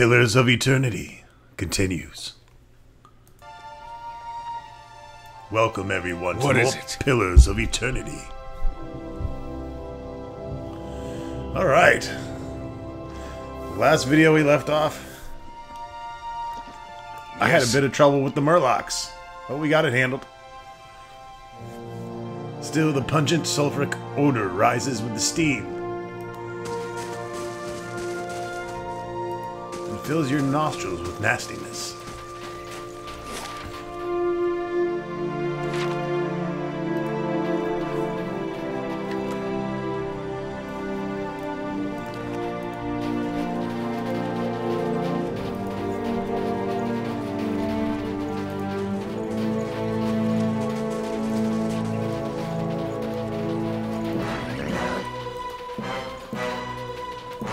Pillars of Eternity continues. Welcome everyone to What more is it? Pillars of Eternity. Alright. Last video we left off, I had a bit of trouble with the Murlocs, but we got it handled. Still, the pungent sulfuric odor rises with the steam and fills your nostrils with nastiness.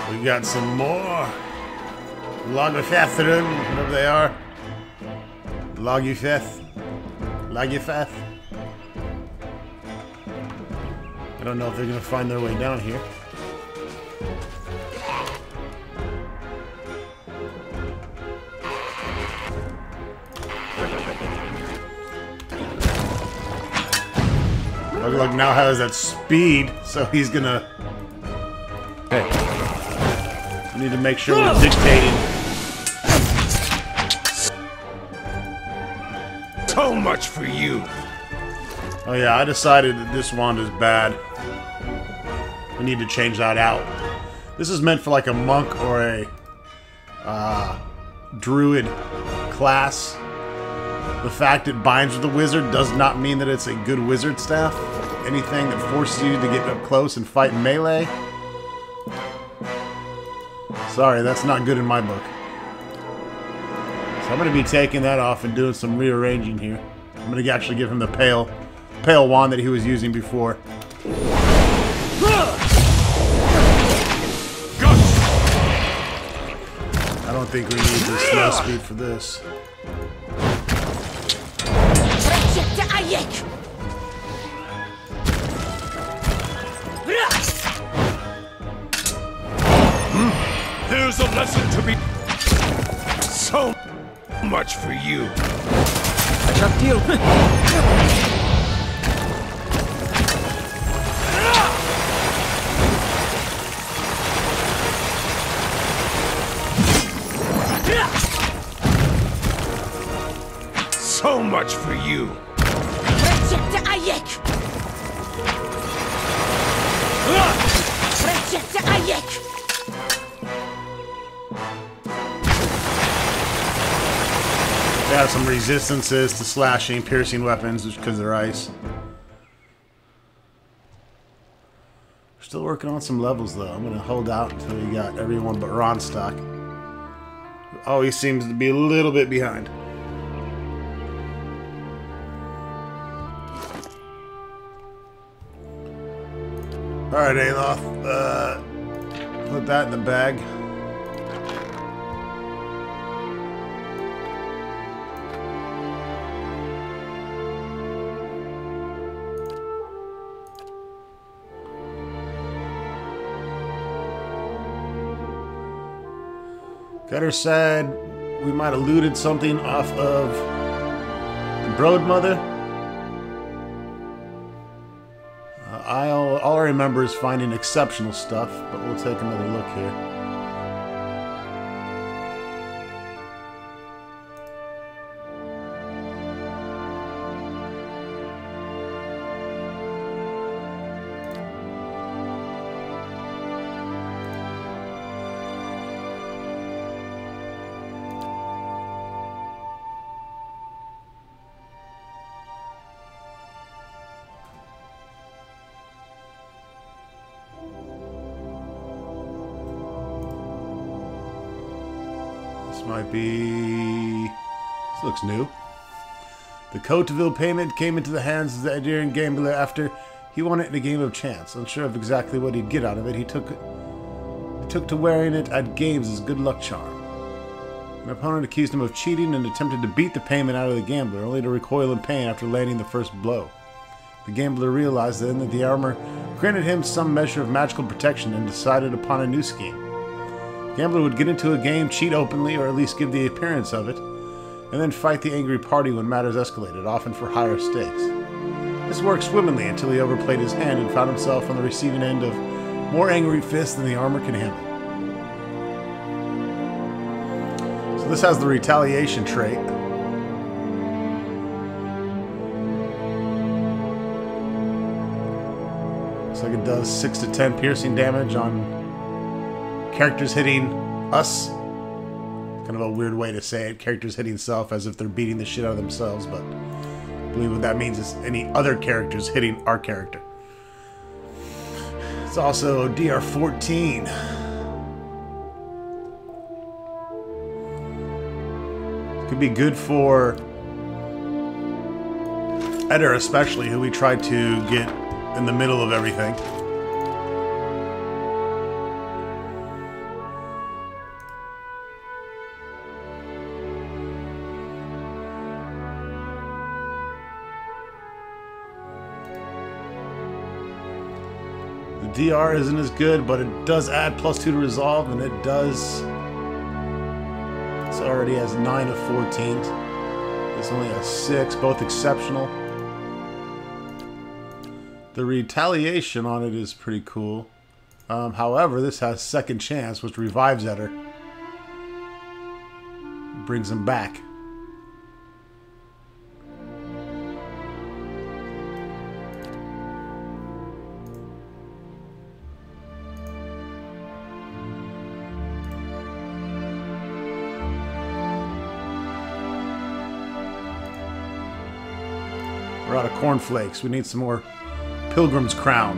We got some more Logifethrin, whatever they are. Logifeth. I don't know if they're gonna find their way down here. Lug now has that speed, so he's gonna. Hey. We need to make sure we're dictating. So much for you. Oh yeah, I decided that this wand is bad. We need to change that out. This is meant for like a monk or a druid class. The fact it binds with a wizard does not mean that it's a good wizard staff. Anything that forces you to get up close and fight melee. Sorry, that's not good in my book. So I'm going to be taking that off and doing some rearranging here. I'm going to actually give him the pale wand that he was using before. I don't think we need the slow speed for this. There's a lesson to be. So much for you. So much for you. They have some resistances to slashing, piercing weapons just because they're ice. We're still working on some levels though. I'm going to hold out until we got everyone but Ronstock. Who always seems to be a little bit behind. Alright, Aloth. Put that in the bag. Cutter said we might have looted something off of the Broodmother. All I remember is finding exceptional stuff, but we'll take another look here. Might be... This looks new. The Coateville payment came into the hands of the Adirian gambler after he won it in a game of chance. Unsure of exactly what he'd get out of it, he took to wearing it at games as good luck charm. An opponent accused him of cheating and attempted to beat the payment out of the gambler, only to recoil in pain after landing the first blow. The gambler realized then that the armor granted him some measure of magical protection and decided upon a new scheme. Gambler would get into a game, cheat openly, or at least give the appearance of it, and then fight the angry party when matters escalated, often for higher stakes. This worked swimmingly until he overplayed his hand and found himself on the receiving end of more angry fists than the armor can handle. So this has the retaliation trait. Looks like it does 6 to 10 piercing damage on characters hitting us. Kind of a weird way to say it. Characters hitting self as if they're beating the shit out of themselves, but I believe what that means is any other characters hitting our character. It's also DR14. Could be good for Eder especially, who we tried to get in the middle of everything. The DR isn't as good, but it does add +2 to resolve, and it does. It's already has 9 of 14. This only has 6, both exceptional. The retaliation on it is pretty cool. However, this has second chance, which revives Eder. Brings him back. We're out of cornflakes. We need some more Pilgrim's Crown.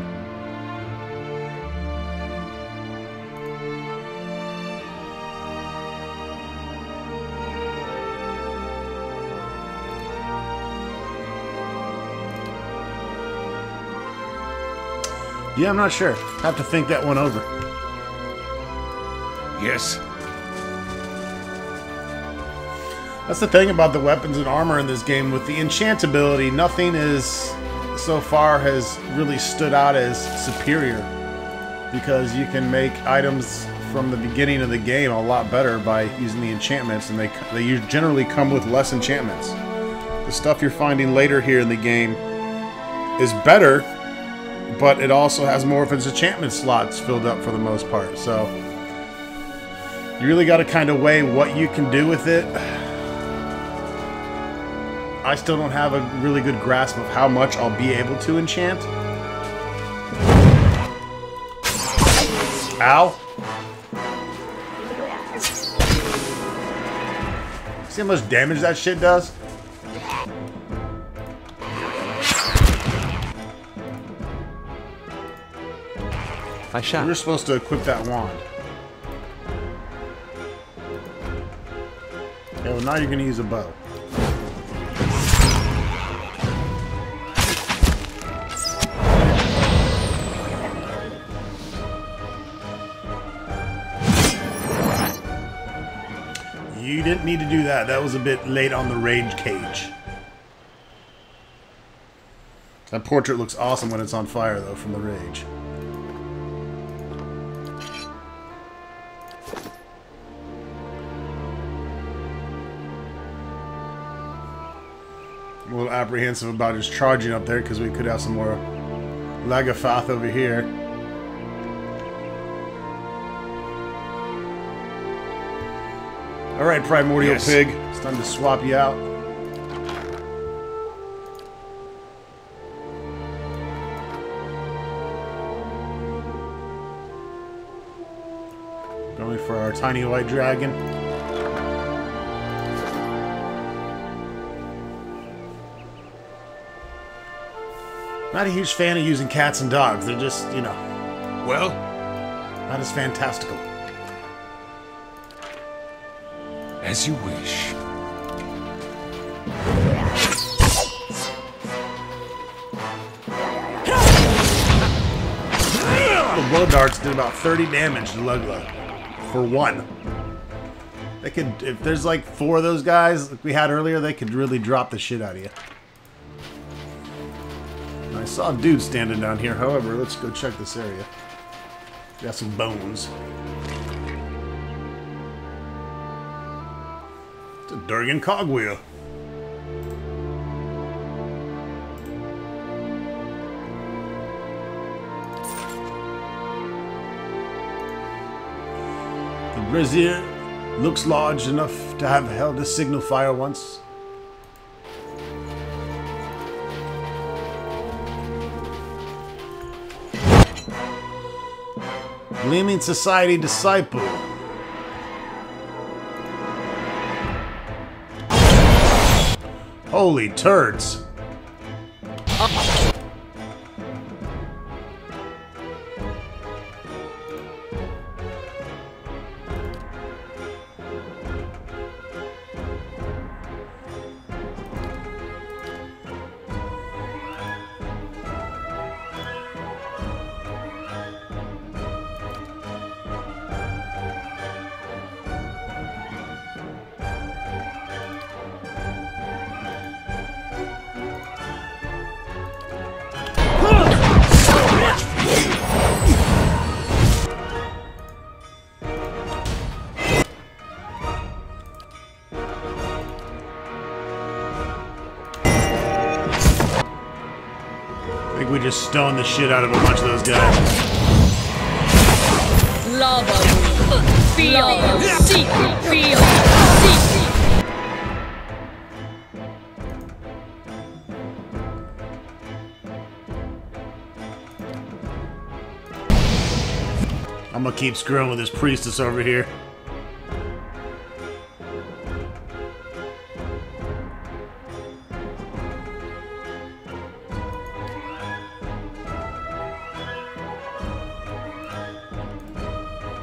Yeah, I'm not sure. Have to think that one over. Yes. That's the thing about the weapons and armor in this game. With the enchantability, nothing is so far has really stood out as superior, because you can make items from the beginning of the game a lot better by using the enchantments, and they generally come with less enchantments. The stuff you're finding later here in the game is better, but it also has more of its enchantment slots filled up for the most part. So you really got to kind of weigh what you can do with it. I still don't have a really good grasp of how much I'll be able to enchant. Ow. See how much damage that shit does? I shall. You're supposed to equip that wand. Okay, well now you're going to use a bow. You didn't need to do that. That was a bit late on the rage cage. That portrait looks awesome when it's on fire, though, from the rage. I'm a little apprehensive about just charging up there, because we could have some more Lagafath over here. Alright, Primordial Pig. It's time to swap you out. Going for our tiny white dragon. Not a huge fan of using cats and dogs. They're just, you know... Well? Not as fantastical. As you wish. The blow darts did about 30 damage to Lug-Lug. For one. They could, if there's like 4 of those guys like we had earlier, they could really drop the shit out of you. I saw a dude standing down here, however, let's go check this area. Got some bones. It's a Durgan cogwheel. The brazier looks large enough to have held a signal fire once. Gleaming Society Disciple. Holy turds. I think we just stoned the shit out of a bunch of those guys. Lava. Feel. Seek. Feel. Seek. I'm gonna keep screwing with this priestess over here.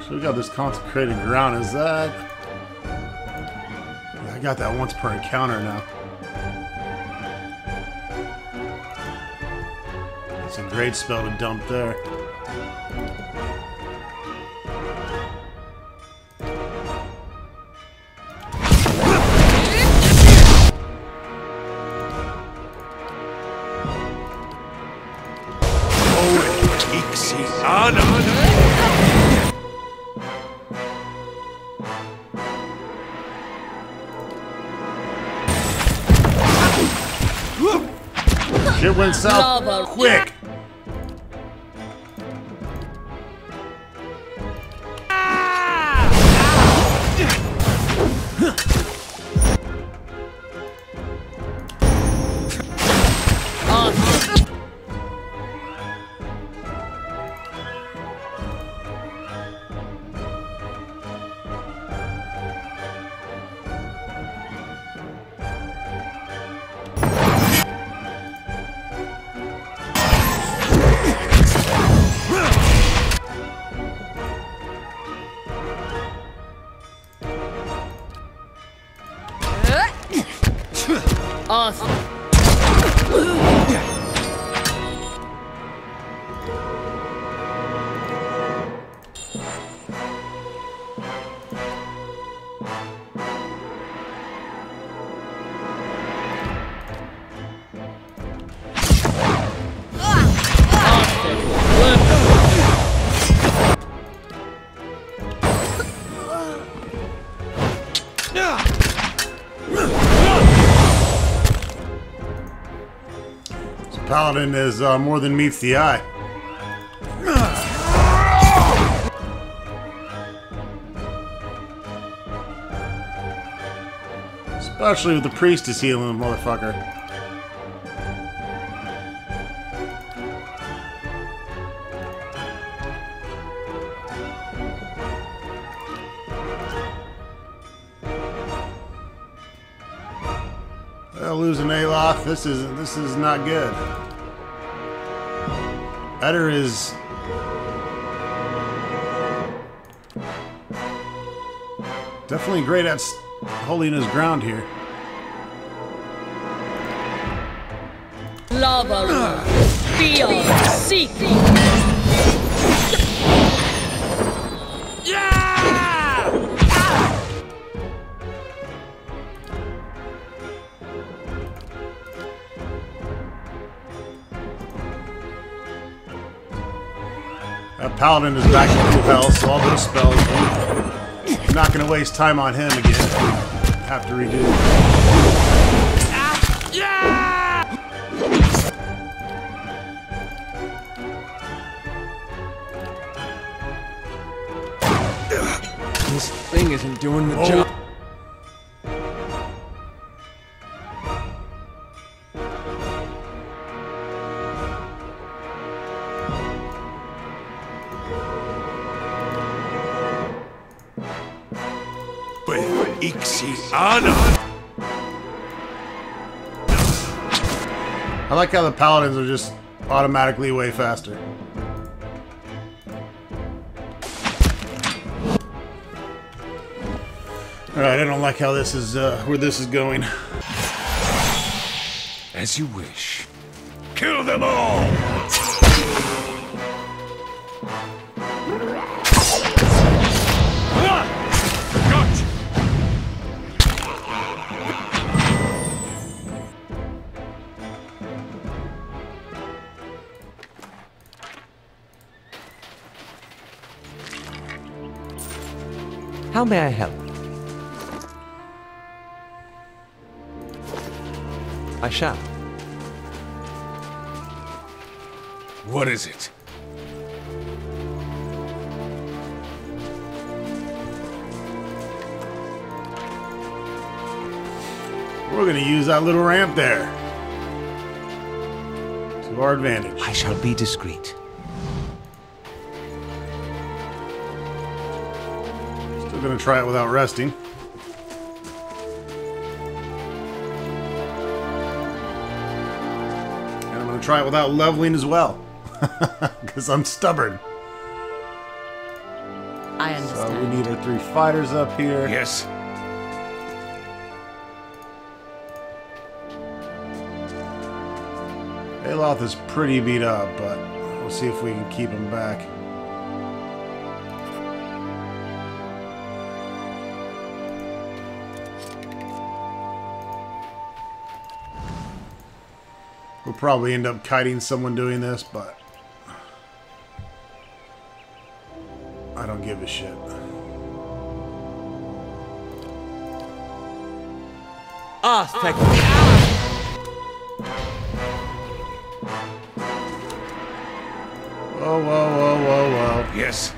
So we got this consecrated ground. Is that... I got that once per encounter now. That's a great spell to dump there. Shit went south Lava. quick. Awesome. Paladin is more than meets the eye. Especially with the priestess healing the motherfucker. Well, losing Aloth, this is not good. Eder is definitely great at holding his ground here. Lava. Feel. Seek. That Paladin is back in full health, so all those spells, I'm not going to waste time on him again. have to redo. This thing isn't doing the job. With Ixiana. I like how the paladins are just automatically way faster. Alright, I don't like how this is, where this is going. As you wish. Kill them all! Gotcha! How may I help? I shall. What is it? We're gonna use that little ramp there. To our advantage. I shall be discreet. Still gonna try it without resting. And I'm gonna try it without leveling as well. Because I'm stubborn. I So understand. we need our 3 fighters up here. Yes. Aloth is pretty beat up, but we'll see if we can keep him back. We'll probably end up kiting someone doing this, but I don't give a shit. Aztec. Whoa, whoa, whoa, whoa, whoa. Yes.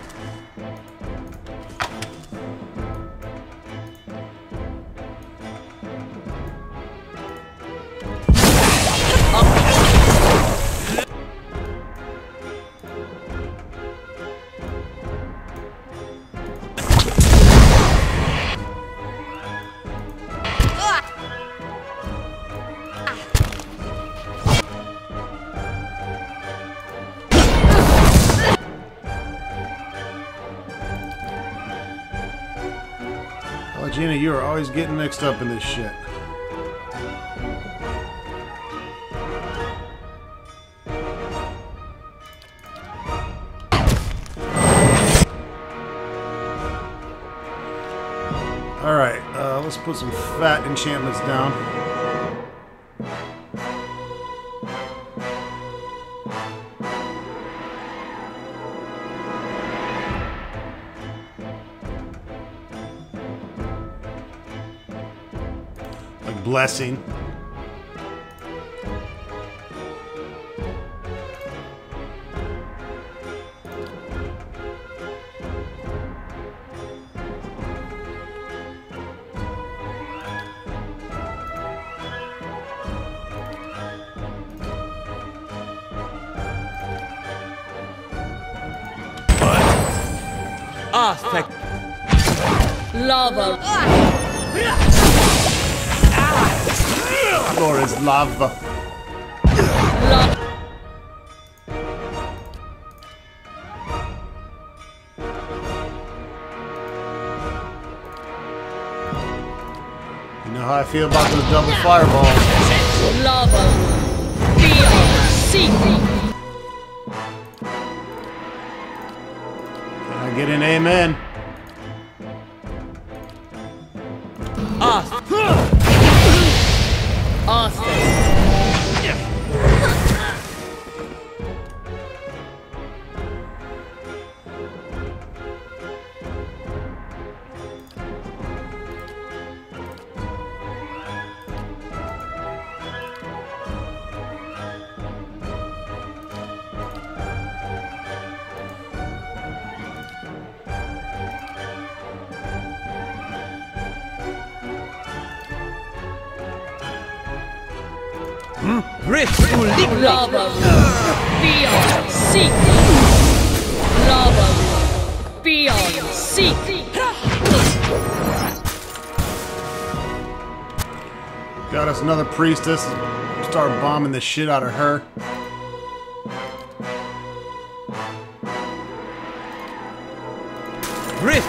Oh, Gina, you are always getting mixed up in this shit. Alright, let's put some fat enchantments down. Like blessing. Aztec. Lava. Floor is lava. Lava. You know how I feel about those double fireballs. Lava. Feel. Seek. Can I get an amen? Aztec. Rift Ulik. Lava beyond seek. Lava beyond seek. Got us another priestess. Start bombing the shit out of her. Rift.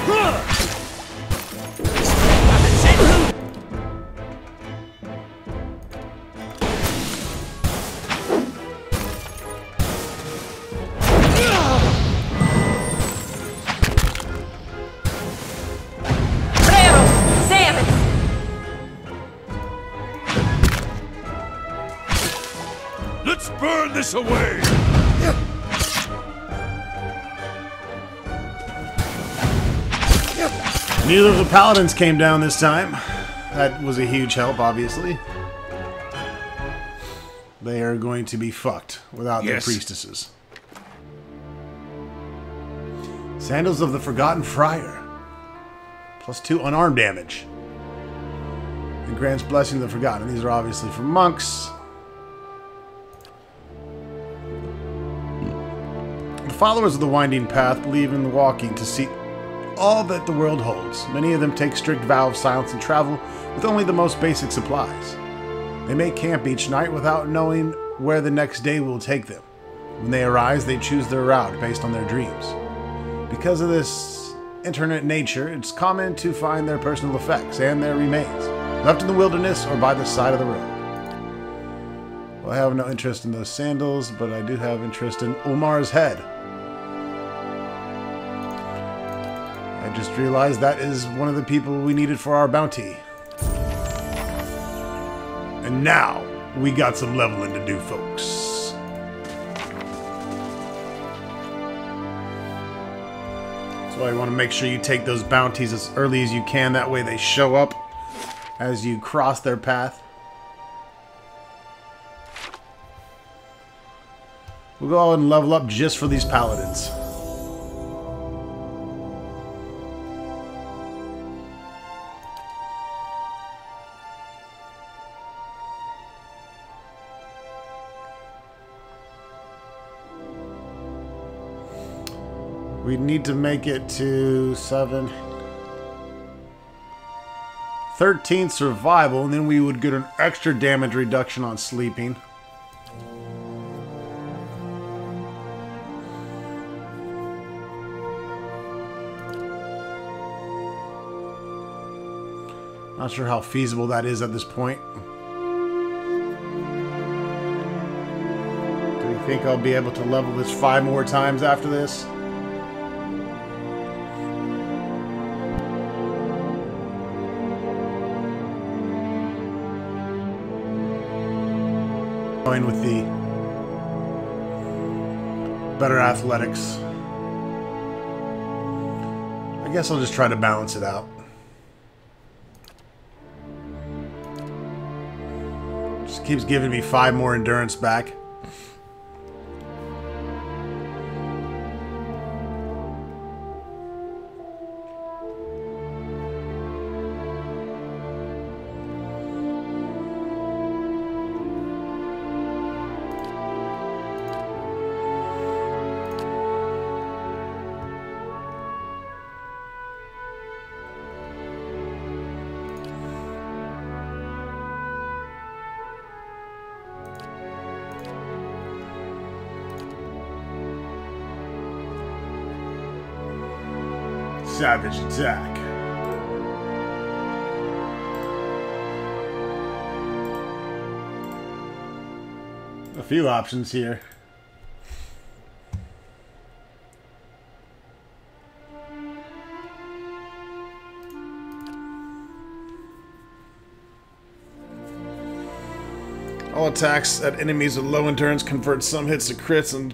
Let's burn this away! Neither of the paladins came down this time. That was a huge help, obviously. They are going to be fucked without their priestesses. Sandals of the Forgotten Friar. +2 unarmed damage. And grants Blessing of the Forgotten. These are obviously for monks. The followers of the Winding Path believe in the walking to see all that the world holds. Many of them take strict vow of silence and travel with only the most basic supplies. They make camp each night without knowing where the next day will take them. When they arise, they choose their route based on their dreams. Because of this internet nature, it's common to find their personal effects and their remains, left in the wilderness or by the side of the road. Well, I have no interest in those sandals, but I do have interest in Ulmar's head. I just realized that is one of the people we needed for our bounty. And now, we got some leveling to do, folks. That's why you want to make sure you take those bounties as early as you can. That way they show up as you cross their path. We'll go out and level up just for these paladins. We need to make it to 7. 13 survival, and then we would get an extra damage reduction on sleeping. Not sure how feasible that is at this point. Do you think I'll be able to level this 5 more times after this? Going with the better athletics. I guess I'll just try to balance it out. Just keeps giving me 5 more endurance back. Savage attack. A few options here. All attacks at enemies with low endurance convert some hits to crits, and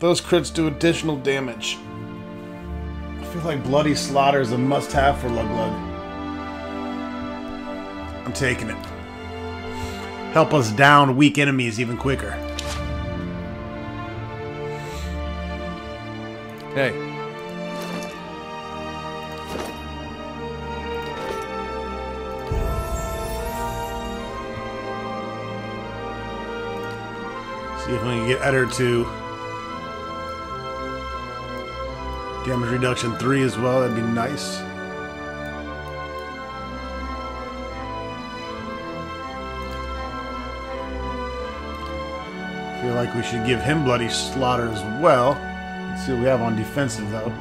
those crits do additional damage. I feel like Bloody Slaughter is a must-have for Lug Lug. I'm taking it. Help us down weak enemies even quicker. Hey. See if we can get Eder to damage reduction 3 as well. That'd be nice. Feel like we should give him Bloody Slaughter as well. Let's see what we have on defensive though.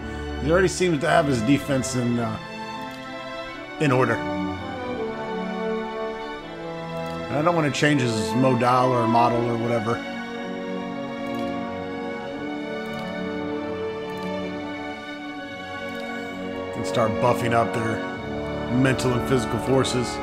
He already seems to have his defense in order. And I don't want to change his modal or model or whatever. And start buffing up their mental and physical forces.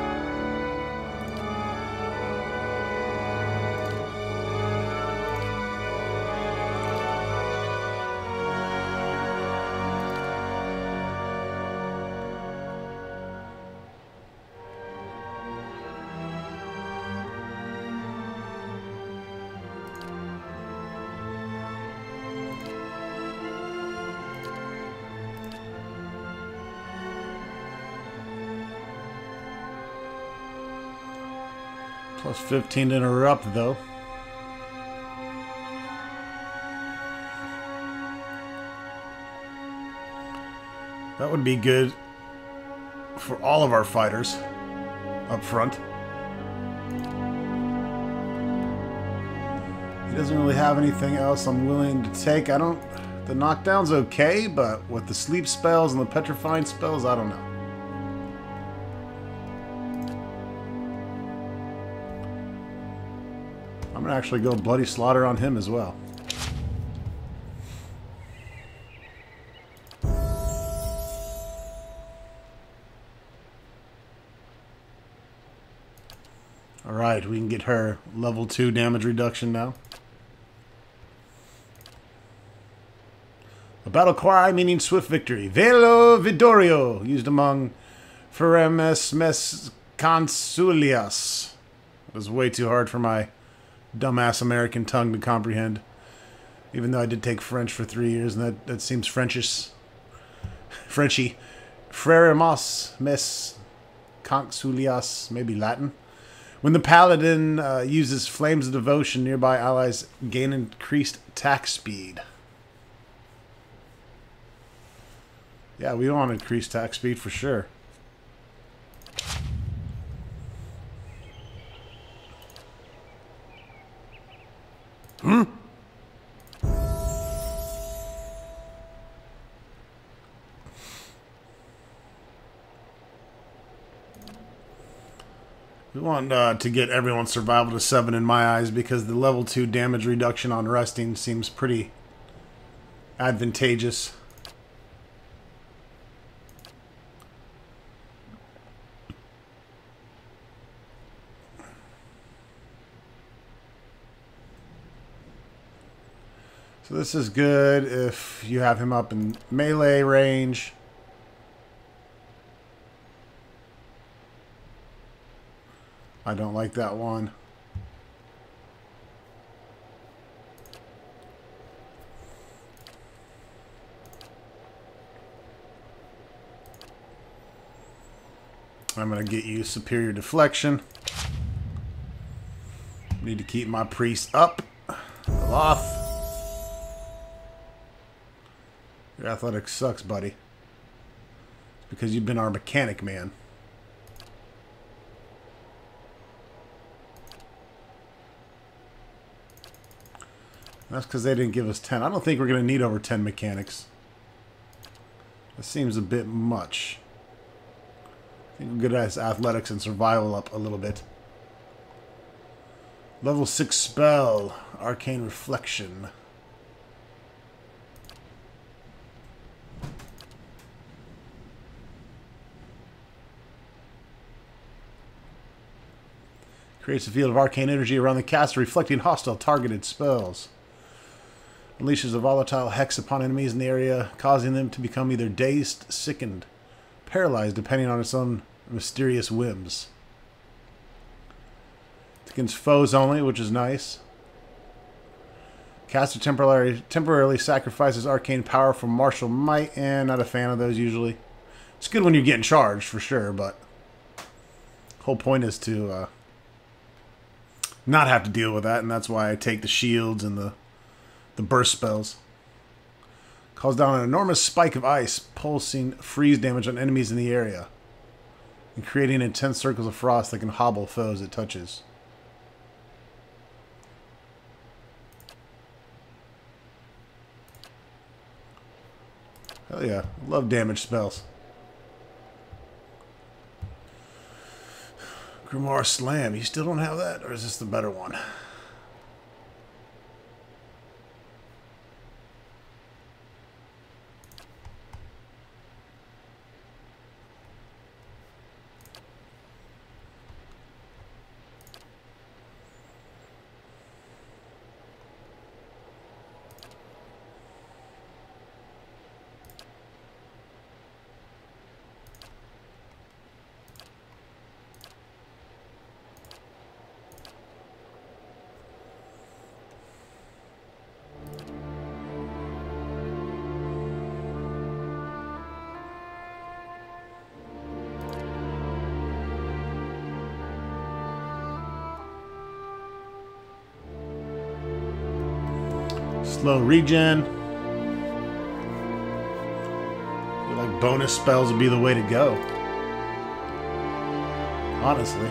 Plus 15 to interrupt, though. That would be good for all of our fighters up front. He doesn't really have anything else I'm willing to take. I don't... The knockdown's okay, but with the sleep spells and the petrifying spells, I don't know. I'm gonna actually go Bloody Slaughter on him as well. Alright, we can get her level 2 damage reduction now. A battle cry meaning swift victory. Velo Vidorio, used among Feremes Mes Consulias. It was way too hard for my dumbass American tongue to comprehend. Even though I did take French for 3 years, and that seems Frenchy. Feremes Mes Consulias, maybe Latin. When the paladin uses Flames of Devotion, nearby allies gain increased attack speed. Yeah, we want increased attack speed for sure. We want to get everyone's survival to 7 in my eyes, because the level 2 damage reduction on resting seems pretty advantageous. So this is good if you have him up in melee range. I don't like that one. I'm going to get you superior deflection. Need to keep my priest up. Off. Your athletics sucks, buddy. It's because you've been our mechanic, man. That's because they didn't give us 10. I don't think we're going to need over 10 mechanics. That seems a bit much. I think we're good at athletics and survival up a little bit. Level 6 spell. Arcane Reflection. Creates a field of arcane energy around the caster, reflecting hostile targeted spells. Unleashes a volatile hex upon enemies in the area, causing them to become either dazed, sickened, paralyzed, depending on its own mysterious whims. It's against foes only, which is nice. Caster temporarily sacrifices arcane power for martial might, and not a fan of those usually. It's good when you're getting charged, for sure, but the whole point is to not have to deal with that, and that's why I take the shields and the burst spells. Calls down an enormous spike of ice, pulsing freeze damage on enemies in the area, and creating intense circles of frost that can hobble foes it touches. Hell yeah, love damage spells. Grimoire Slam, you still don't have that? Or is this the better one? Slow regen. I feel like bonus spells would be the way to go. Honestly.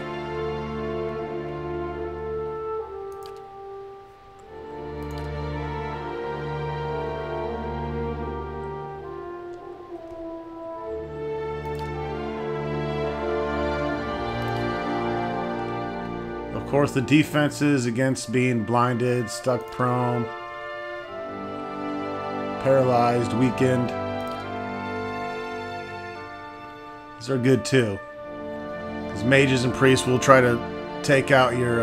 Of course, the defenses against being blinded, stuck prone, paralyzed, weakened. These are good too. Because mages and priests will try to take out your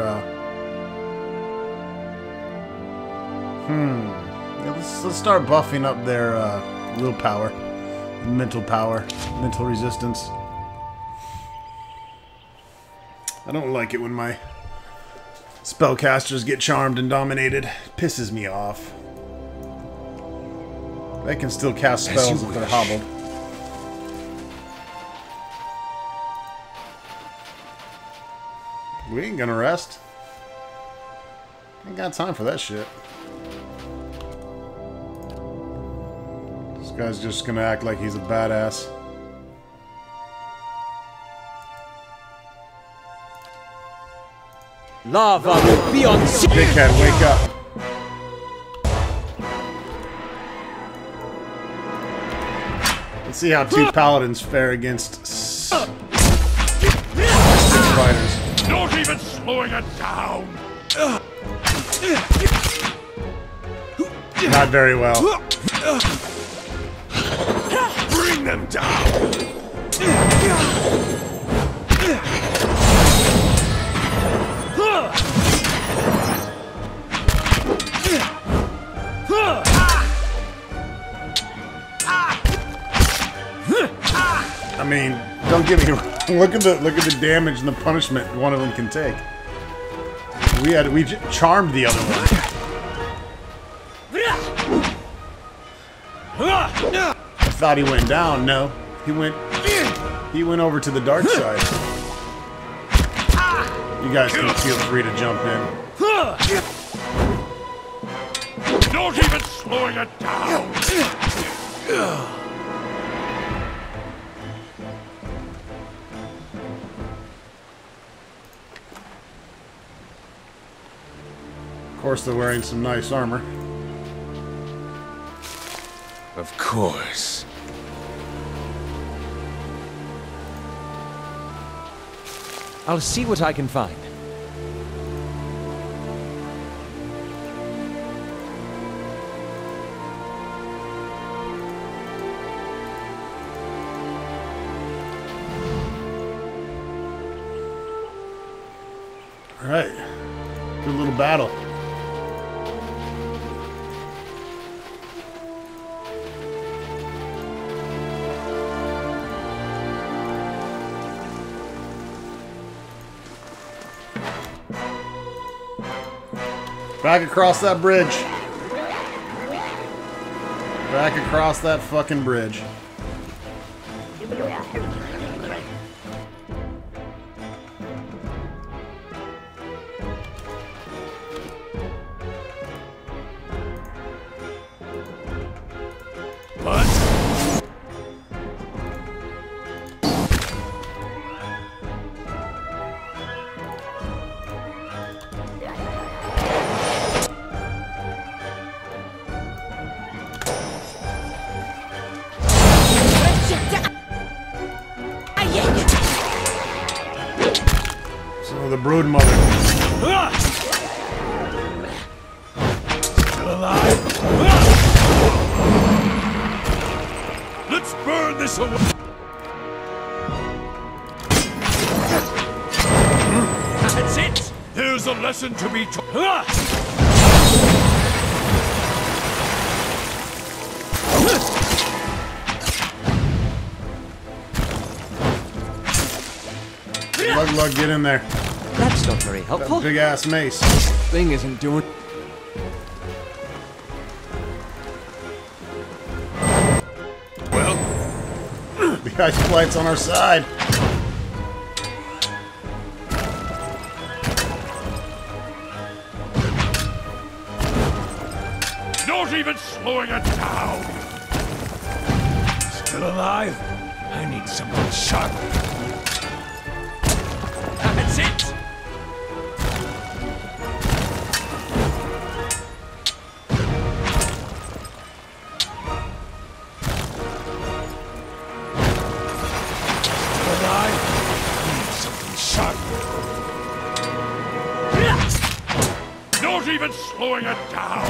yeah, let's start buffing up their willpower, mental power, mental resistance. I don't like it when my spellcasters get charmed and dominated. It pisses me off. They can still cast spells if they're hobbled. We ain't gonna rest. Ain't got time for that shit. This guy's just gonna act like he's a badass. Lava will be on. Big Cat, wake up. Let's see how two paladins fare against fighters. Not even slowing it down! Not very well. Bring them down! I mean, don't get me wrong. Look at the damage and the punishment one of them can take. We charmed the other one. I thought he went down. No, he went over to the dark side. You guys can feel free to jump in. Not even slowing it down! Of course, they're wearing some nice armor. Of course. I'll see what I can find. All right, good little battle. Back across that bridge. Back across that fucking bridge. Oh, the brood mother. Still alive? Let's burn this away! That's it! Here's a lesson to be taught. Lug, get in there. That's not very helpful. Big ass mace. Thing isn't doing... Well, The ice flight's on our side. not even slowing it down! Still alive? I need something sharp. That's it! Still alive? I need something sharp. Not even slowing it down!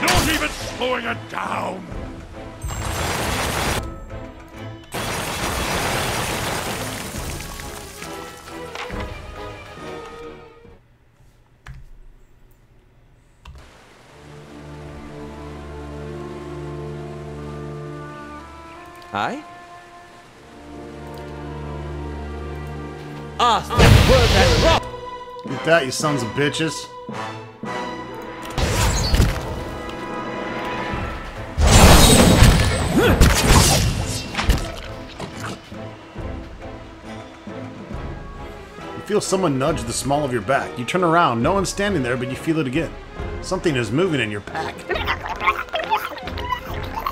Not even slowing it down! Hi? Ah, that word that rock! Get that, you sons of bitches. You feel someone nudge the small of your back. You turn around, no one's standing there, but you feel it again. Something is moving in your pack.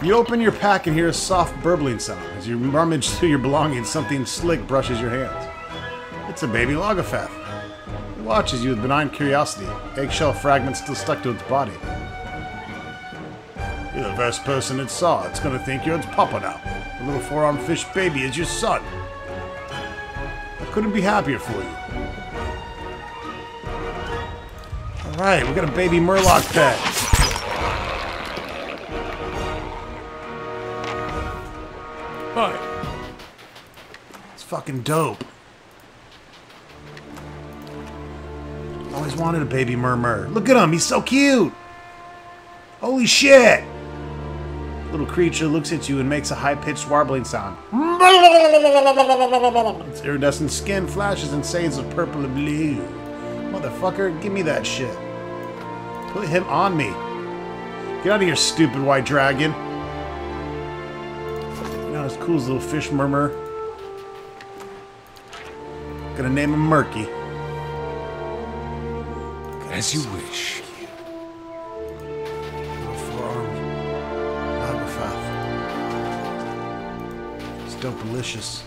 You open your pack and hear a soft burbling sound. As you rummage through your belongings, something slick brushes your hands. It's a baby Logophath. It watches you with benign curiosity, eggshell fragments still stuck to its body. You're the first person it saw. It's gonna think you're its papa now. The little four-armed fish baby is your son. I couldn't be happier for you. Alright, we got a baby Murloc pet. Hi. It's fucking dope. Always wanted a baby Murmur. Look at him, he's so cute! Holy shit! Little creature looks at you and makes a high-pitched warbling sound. Its iridescent skin flashes in shades of purple and blue. Motherfucker, give me that shit. Put him on me. Get out of here, stupid white dragon. Not as cool as little fish Murmur. Gonna name him Murky. As you wish. Little four-armed Logophath. It's dope-delicious.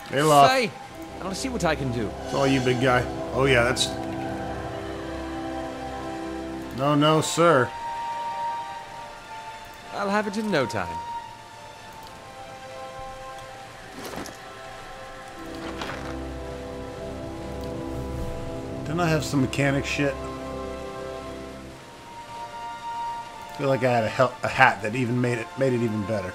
Hey, Loth. Say, I'll see what I can do. It's all you, big guy. Oh, yeah, that's... No, no, sir. I'll have it in no time. Didn't I have some mechanic shit? I feel like I had a hat that even made it even better.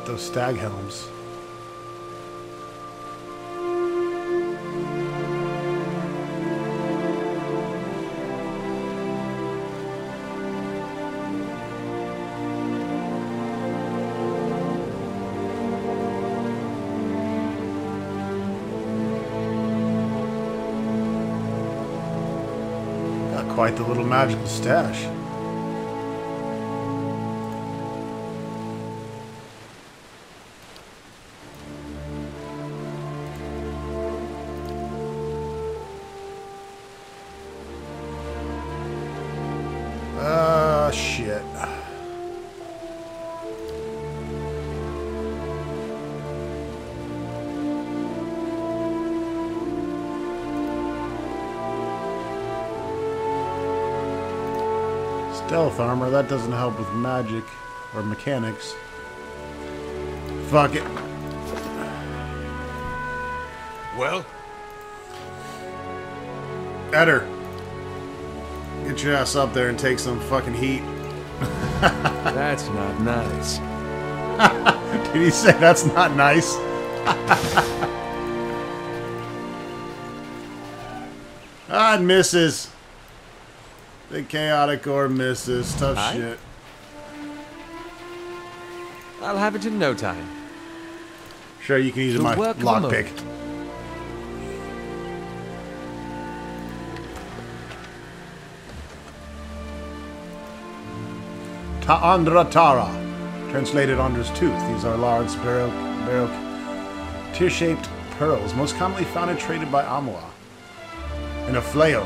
got those stag helms. Got quite the little magical stash. Shit. Stealth armor, that doesn't help with magic or mechanics. Fuck it. Well? Eder. Get your ass up there and take some fucking heat. That's not nice. Did he say that's not nice? Ah, it misses. The chaotic ore misses. Tough Aye. shit. I'll have it in no time. Sure, you can use The my work of a lockpick. moment. Ta'andra Tara, translated Andra's tooth. These are large, baroque, tear-shaped pearls, most commonly found and traded by Amua. In a flail.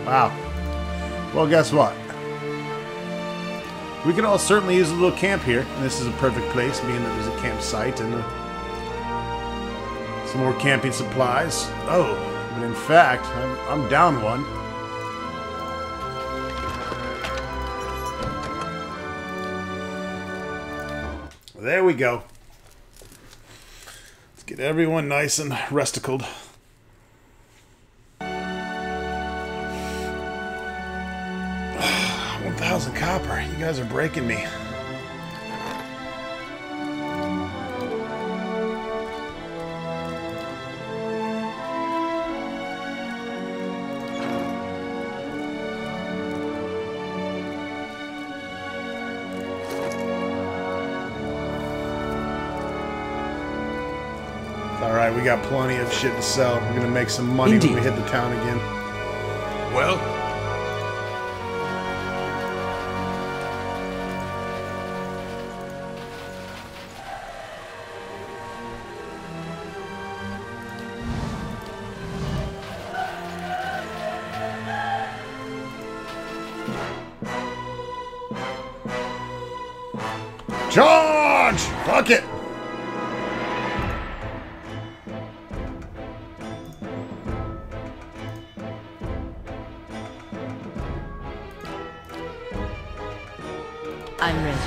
Wow. Well, guess what? We could all certainly use a little camp here, and this is a perfect place, being that there's a campsite and some more camping supplies. Oh, but in fact, I'm down one. There we go. Let's get everyone nice and rusticled. 1,000 copper. You guys are breaking me. Alright, we got plenty of shit to sell. We're gonna make some money Indeed. when we hit the town again. Well? Charge! Fuck it! I'm ready.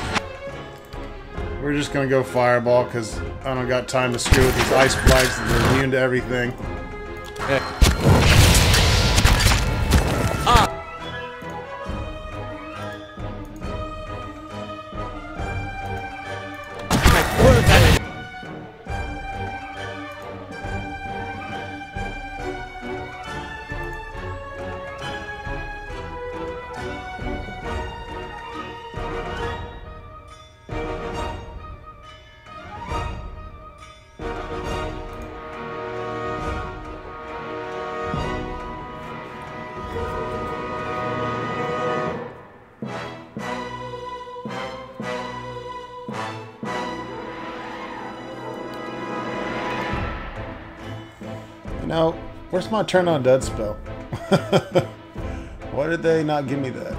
We're just gonna go fireball because I don't got time to screw with these ice blights that are immune to everything. Now, where's my turn on dead spell? Why did they not give me that?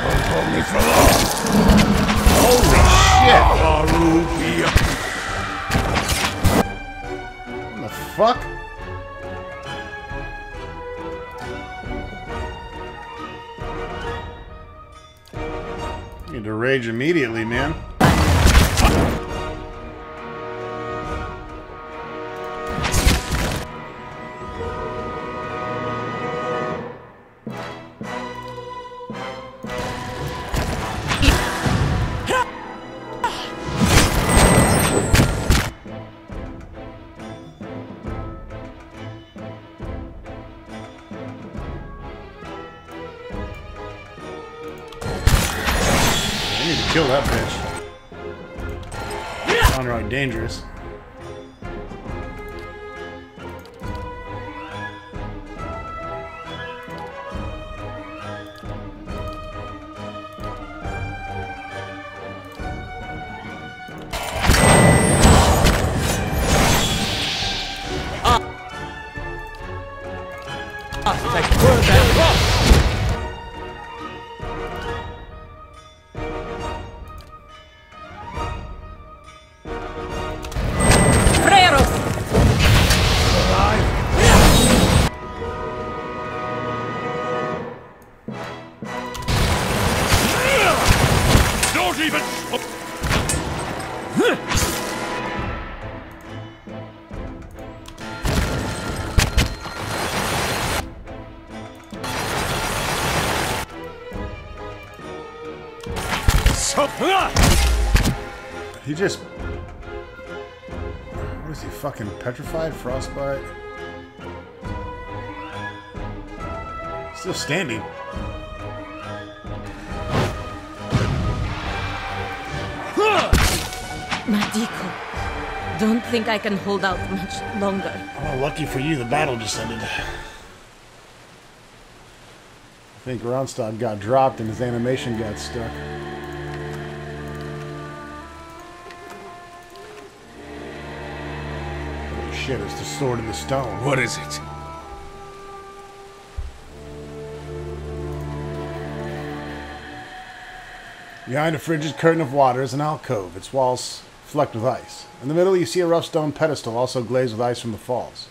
Don't hold me for long. Holy shit! Arubia. What the fuck? Need to rage immediately, man. I need to kill that bitch. Downright dangerous. Don't even... So... He just... What is he, fucking petrified? Frostbite? Still standing. Madiko, don't think I can hold out much longer. Oh, lucky for you, the battle just ended. I think Ronstadt got dropped and his animation got stuck. Holy shit, it's the sword in the stone. What is it? Behind a frigid curtain of water is an alcove, its walls flecked with ice. In the middle you see a rough stone pedestal, also glazed with ice from the falls.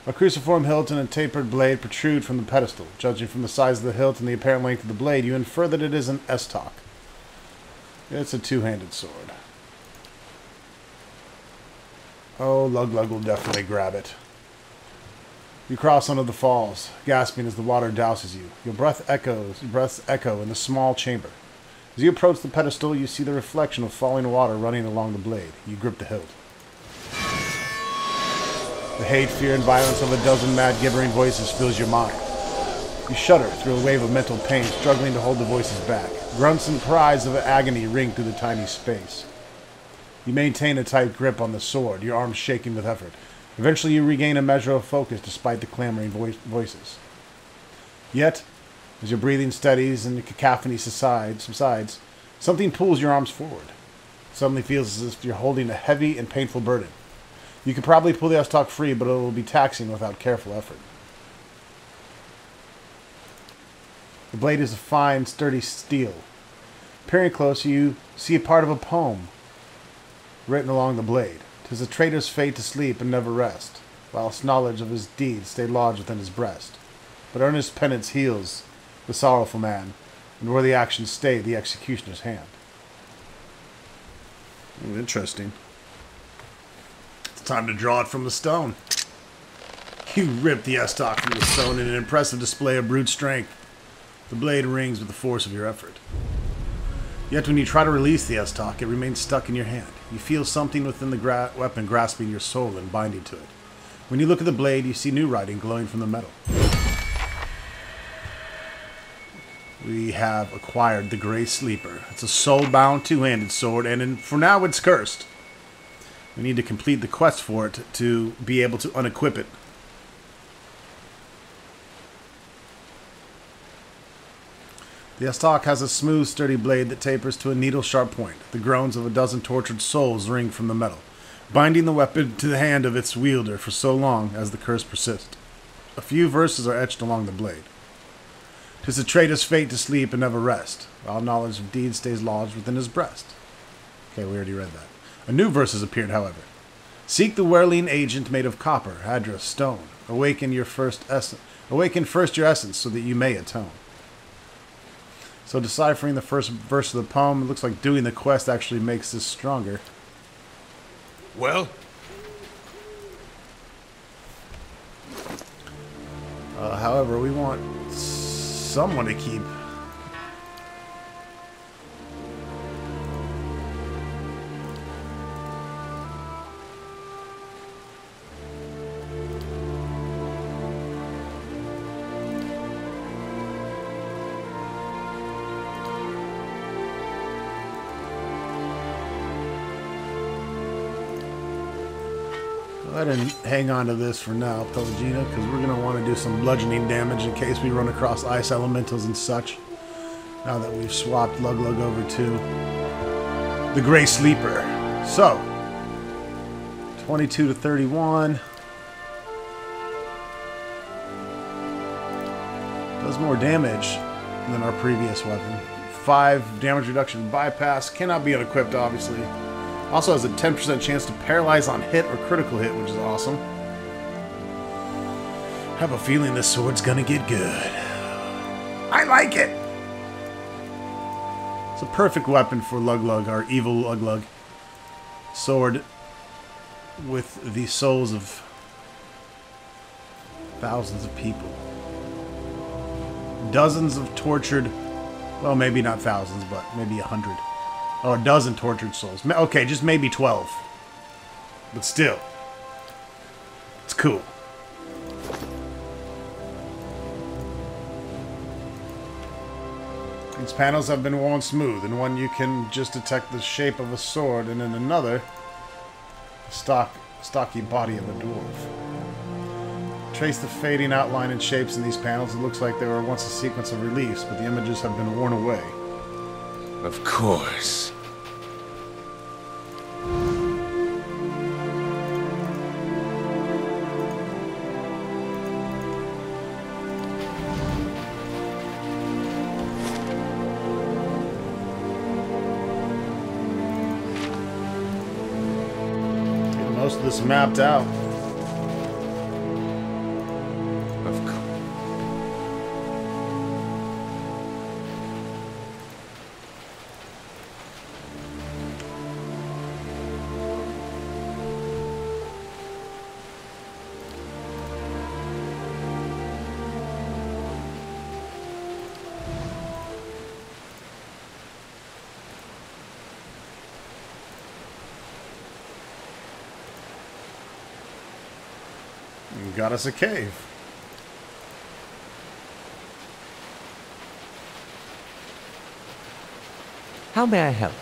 A cruciform hilt and a tapered blade protrude from the pedestal. Judging from the size of the hilt and the apparent length of the blade, you infer that it is an Estok. It's a two-handed sword. Oh, Lug-Lug will definitely grab it. You cross onto the falls, gasping as the water douses you. Your breaths echo in the small chamber. As you approach the pedestal, you see the reflection of falling water running along the blade. You grip the hilt. The hate, fear, and violence of a dozen mad, gibbering voices fills your mind. You shudder through a wave of mental pain, struggling to hold the voices back. Grunts and cries of agony ring through the tiny space. You maintain a tight grip on the sword, your arms shaking with effort. Eventually you regain a measure of focus despite the clamoring voices. Yet, as your breathing steadies and the cacophony subsides, something pulls your arms forward. It suddenly feels as if you're holding a heavy and painful burden. You could probably pull the Estok free, but it will be taxing without careful effort. The blade is a fine, sturdy steel. Peering close, you see a part of a poem written along the blade. 'Tis a traitor's fate to sleep and never rest, whilst knowledge of his deeds stay lodged within his breast. But earnest penance heals the sorrowful man, and where the action stay, the executioner's hand. Ooh, interesting. It's time to draw it from the stone. You rip the Estok from the stone in an impressive display of brute strength. The blade rings with the force of your effort. Yet when you try to release the Estok, it remains stuck in your hand. You feel something within the weapon grasping your soul and binding to it. When you look at the blade, you see new writing glowing from the metal. We have acquired the Grey Sleeper. It's a soul-bound, two-handed sword, and for now it's cursed. We need to complete the quest for it to be able to unequip it. The Estok has a smooth, sturdy blade that tapers to a needle-sharp point. The groans of a dozen tortured souls ring from the metal, binding the weapon to the hand of its wielder for so long as the curse persists. A few verses are etched along the blade. 'Tis a traitor's fate to sleep and never rest, while knowledge of deeds stays lodged within his breast. Okay, we already read that. A new verse has appeared, however. Seek the whirling agent made of copper, address stone. Awaken first your essence, so that you may atone. So deciphering the first verse of the poem, it looks like doing the quest actually makes this stronger. Well? However, we want someone to keep. Go ahead and hang on to this for now, Pelagina, because we're going to want to do some bludgeoning damage in case we run across ice elementals and such. Now that we've swapped Luglug over to the Gray Sleeper. So, 22 to 31. Does more damage than our previous weapon. 5 damage reduction bypass. Cannot be unequipped, obviously. Also has a 10% chance to paralyze on hit or critical hit, which is awesome. Have a feeling this sword's gonna get good. I like it! It's a perfect weapon for Luglug, our evil Luglug. Sword with the souls of thousands of people. Dozens of tortured, well, maybe not thousands, but maybe 100. Oh, a dozen tortured souls. Okay, just maybe 12. But still. It's cool. These panels have been worn smooth. In one you can just detect the shape of a sword, and in another, the stocky body of a dwarf. Trace the fading outline and shapes in these panels. It looks like they were once a sequence of reliefs, but the images have been worn away. Of course. Get most of this mapped out. Of course. Got us a cave. How may I help?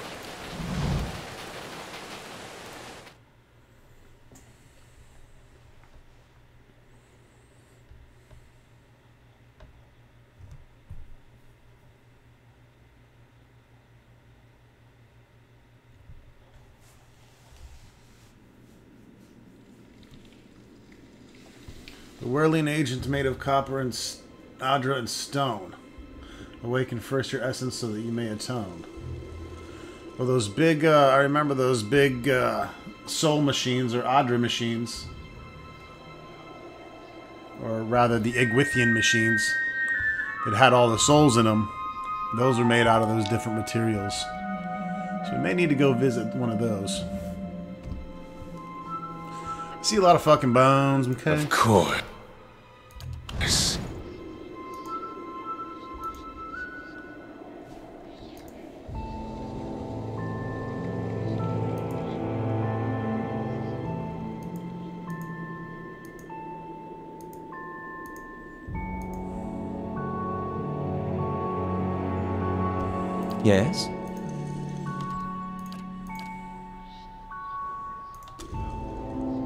The whirling agent made of copper and Adra and stone. Awaken first your essence so that you may atone. Well, those big, I remember those big soul machines, or Adra machines. Or rather, the Egwithian machines. That had all the souls in them. Those are made out of those different materials. So we may need to go visit one of those. I see a lot of fucking bones, okay? Of course. Yes?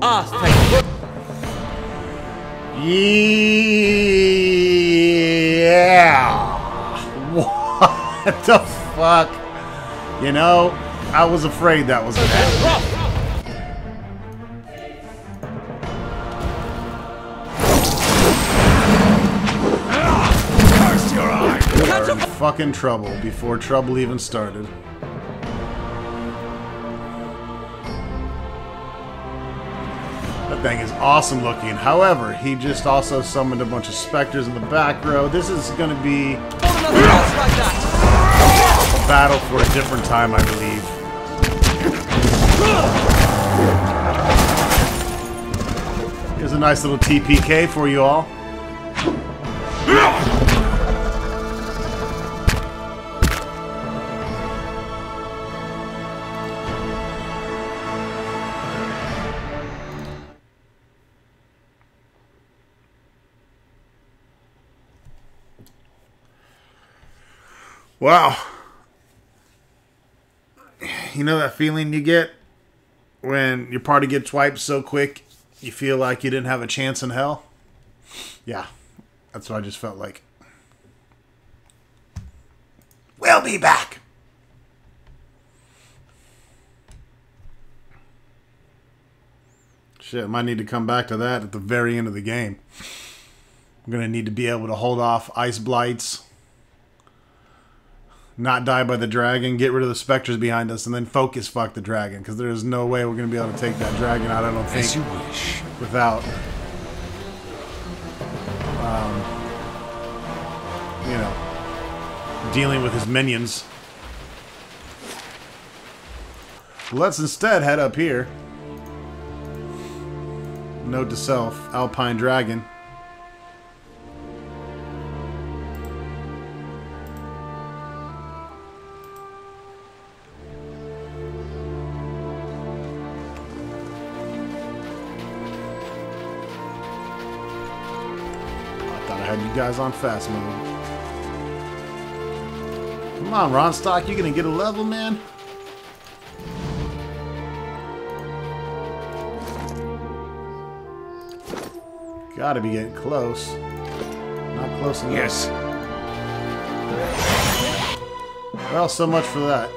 Ah, thank you. Yeah. What the fuck? You know, I was afraid that was gonna happen. Curse your eye! We are in fucking trouble before trouble even started. That thing is awesome looking. However, he just also summoned a bunch of specters in the back row. This is gonna be... Another boss like that! battle for a different time, I believe. Here's a nice little TPK for you all. Wow. You know that feeling you get when your party gets wiped so quick you feel like you didn't have a chance in hell? Yeah, that's what I just felt like. We'll be back. Shit, might need to come back to that at the very end of the game. I'm going to need to be able to hold off ice blights, not die by the dragon, get rid of the specters behind us, and then focus fuck the dragon, because there's no way we're going to be able to take that dragon out, I don't think, as you wish, without, you know, dealing with his minions. Let's instead head up here. Note to self, Alpine Dragon. You guys on fast mode. Come on, Ronstock, you gonna get a level, man? Gotta be getting close. Not close enough. Yes. Well, so much for that.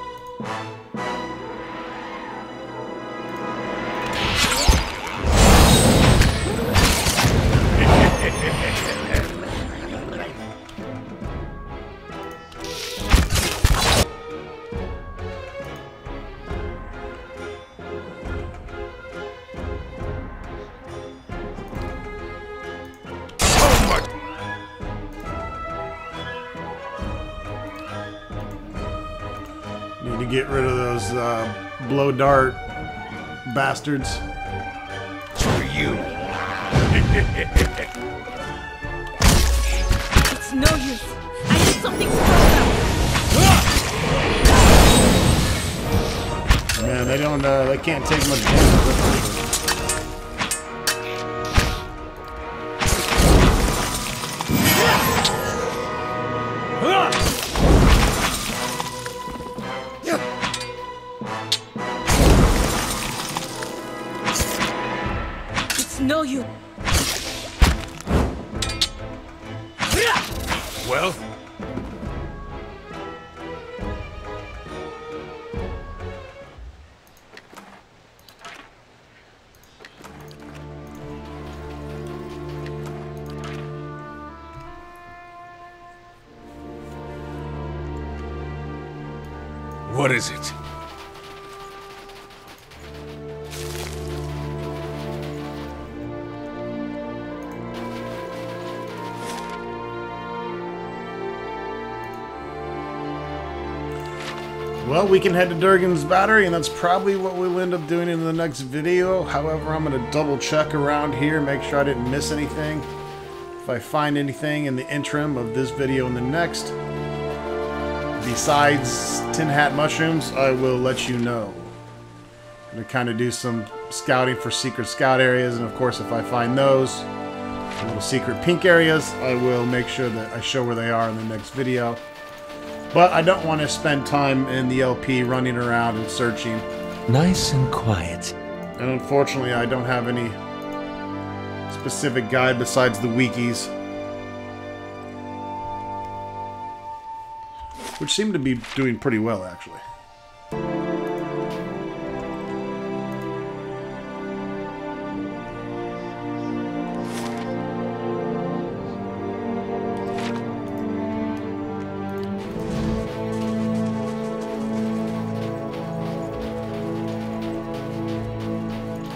Need to get rid of those blow dart bastards. For you. It's no use. I need something stronger. Man, they don't. They can't take much damage with them. No, you. Well? What is it? Well, we can head to Durgan's Battery, and that's probably what we'll end up doing in the next video. However, I'm going to double check around here, make sure I didn't miss anything. If I find anything in the interim of this video and the next, besides Tin Hat Mushrooms, I will let you know. I'm going to kind of do some scouting for secret scout areas, and of course, if I find those little secret pink areas, I will make sure that I show where they are in the next video. But I don't want to spend time in the LP running around and searching. nice and quiet. And unfortunately, I don't have any specific guide besides the wikis, which seem to be doing pretty well, actually.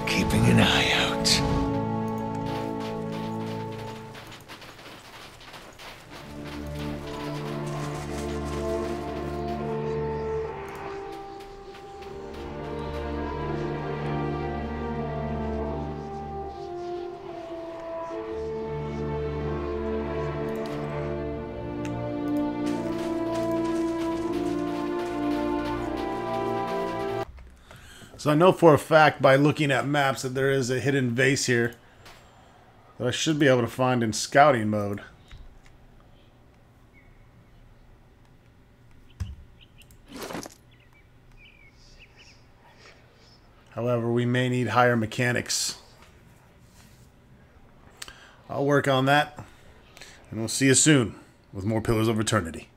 Keeping an eye out. So I know for a fact by looking at maps that there is a hidden base here that I should be able to find in scouting mode. However, we may need higher mechanics. I'll work on that, and we'll see you soon with more Pillars of Eternity.